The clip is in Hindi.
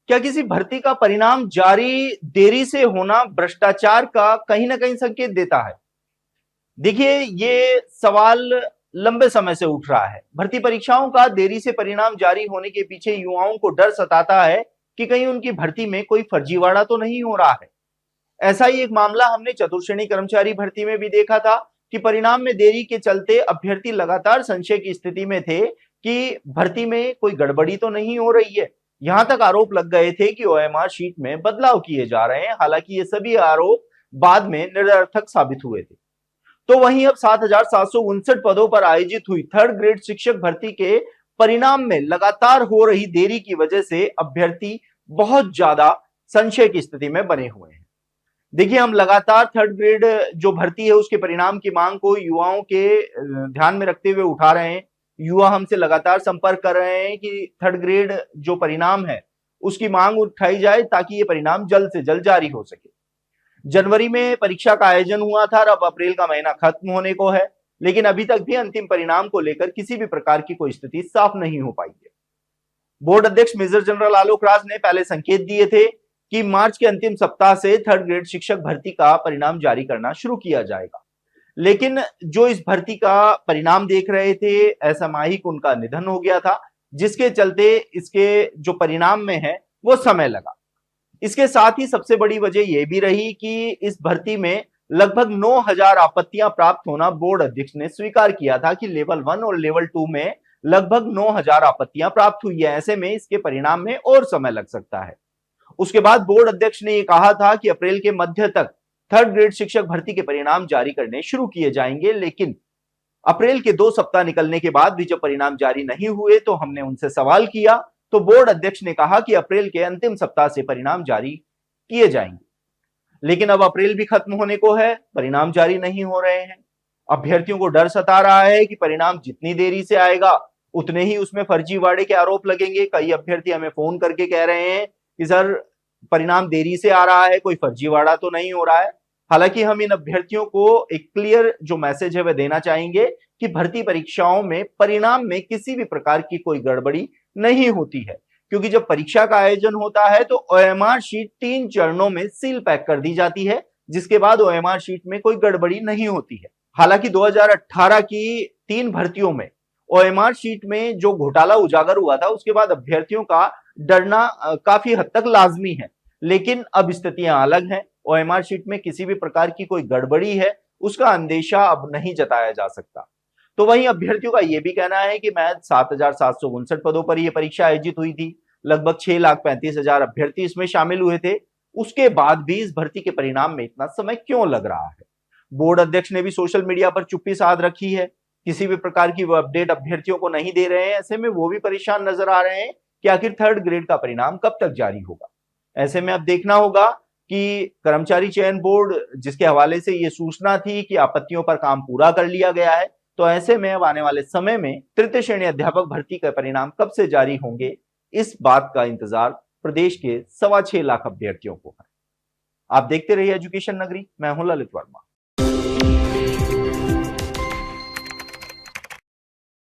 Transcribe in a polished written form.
क्या किसी भर्ती का परिणाम जारी देरी से होना भ्रष्टाचार का कहीं ना कहीं संकेत देता है? देखिए, ये सवाल लंबे समय से उठ रहा है। भर्ती परीक्षाओं का देरी से परिणाम जारी होने के पीछे युवाओं को डर सताता है कि कहीं उनकी भर्ती में कोई फर्जीवाड़ा तो नहीं हो रहा है। ऐसा ही एक मामला हमने चतुर्श्रेणी कर्मचारी भर्ती में भी देखा था कि परिणाम में देरी के चलते अभ्यर्थी लगातार संशय की स्थिति में थे कि भर्ती में कोई गड़बड़ी तो नहीं हो रही है। यहां तक आरोप लग गए थे कि ओएमआर शीट में बदलाव किए जा रहे हैं। हालांकि ये सभी आरोप बाद में निरर्थक साबित हुए थे। तो वहीं अब 7,759 पदों पर आयोजित हुई थर्ड ग्रेड शिक्षक भर्ती के परिणाम में लगातार हो रही देरी की वजह से अभ्यर्थी बहुत ज्यादा संशय की स्थिति में बने हुए हैं। देखिए, हम लगातार थर्ड ग्रेड जो भर्ती है उसके परिणाम की मांग को युवाओं के ध्यान में रखते हुए उठा रहे हैं। युवा हमसे लगातार संपर्क कर रहे हैं कि थर्ड ग्रेड जो परिणाम है उसकी मांग उठाई जाए ताकि ये परिणाम जल्द से जल्द जारी हो सके। जनवरी में परीक्षा का आयोजन हुआ था और अब अप्रैल का महीना खत्म होने को है, लेकिन अभी तक भी अंतिम परिणाम को लेकर किसी भी प्रकार की कोई स्थिति साफ नहीं हो पाई है। बोर्ड अध्यक्ष मेजर जनरल आलोक राज ने पहले संकेत दिए थे कि मार्च के अंतिम सप्ताह से थर्ड ग्रेड शिक्षक भर्ती का परिणाम जारी करना शुरू किया जाएगा। लेकिन जो इस भर्ती का परिणाम देख रहे थे, ऐसा माहिक उनका निधन हो गया था, जिसके चलते इसके जो परिणाम में है वो समय लगा। इसके साथ ही सबसे बड़ी वजह यह भी रही कि इस भर्ती में लगभग 9,000 आपत्तियां प्राप्त होना बोर्ड अध्यक्ष ने स्वीकार किया था कि लेवल 1 और लेवल 2 में लगभग 9,000 आपत्तियां प्राप्त हुई है। ऐसे में इसके परिणाम में और समय लग सकता है। उसके बाद बोर्ड अध्यक्ष ने यह कहा था कि अप्रैल के मध्य तक थर्ड ग्रेड शिक्षक भर्ती के परिणाम जारी करने शुरू किए जाएंगे, लेकिन अप्रैल के 2 सप्ताह निकलने के बाद भी जब परिणाम जारी नहीं हुए तो हमने उनसे सवाल किया तो बोर्ड अध्यक्ष ने कहा कि अप्रैल के अंतिम सप्ताह से परिणाम जारी किए जाएंगे। लेकिन अब अप्रैल भी खत्म होने को है, परिणाम जारी नहीं हो रहे हैं। अभ्यर्थियों को डर सता रहा है कि परिणाम जितनी देरी से आएगा उतने ही उसमें फर्जीवाड़े के आरोप लगेंगे। कई अभ्यर्थी हमें फोन करके कह रहे हैं कि सर, परिणाम देरी से आ रहा है, कोई फर्जीवाड़ा तो नहीं हो रहा है। हालांकि हम इन अभ्यर्थियों को एक क्लियर जो मैसेज है वह देना चाहेंगे कि भर्ती परीक्षाओं में परिणाम में किसी भी प्रकार की कोई गड़बड़ी नहीं होती है, क्योंकि जब परीक्षा का आयोजन होता है तो ओएमआर शीट 3 चरणों में सील पैक कर दी जाती है, जिसके बाद ओएमआर शीट में कोई गड़बड़ी नहीं होती है। हालांकि 2018 की 3 भर्तियों में ओएमआर शीट में जो घोटाला उजागर हुआ था उसके बाद अभ्यर्थियों का डरना काफी हद तक लाजमी है। लेकिन अब स्थितियां अलग हैं। ओएमआर शीट में किसी भी प्रकार की कोई गड़बड़ी है उसका अंदेशा अब नहीं जताया जा सकता। तो वहीं अभ्यर्थियों का यह भी कहना है कि मैच 7,759 पदों पर यह परीक्षा आयोजित हुई थी। लगभग 6,35,000 अभ्यर्थी इसमें शामिल हुए थे। उसके बाद भी इस भर्ती के परिणाम में इतना समय क्यों लग रहा है? बोर्ड अध्यक्ष ने भी सोशल मीडिया पर चुप्पी साध रखी है। किसी भी प्रकार की वो अपडेट अभ्यर्थियों को नहीं दे रहे हैं। ऐसे में वो भी परेशान नजर आ रहे हैं कि आखिर थर्ड ग्रेड का परिणाम कब तक जारी होगा। ऐसे में अब देखना होगा कि कर्मचारी चयन बोर्ड जिसके हवाले से ये सूचना थी कि आपत्तियों पर काम पूरा कर लिया गया है, तो ऐसे में अब आने वाले समय में तृतीय श्रेणी अध्यापक भर्ती के परिणाम कब से जारी होंगे, इस बात का इंतजार प्रदेश के 6.25 लाख अभ्यर्थियों को है। आप देखते रहिए एजुकेशन नगरी। मैं हूं ललित वर्मा।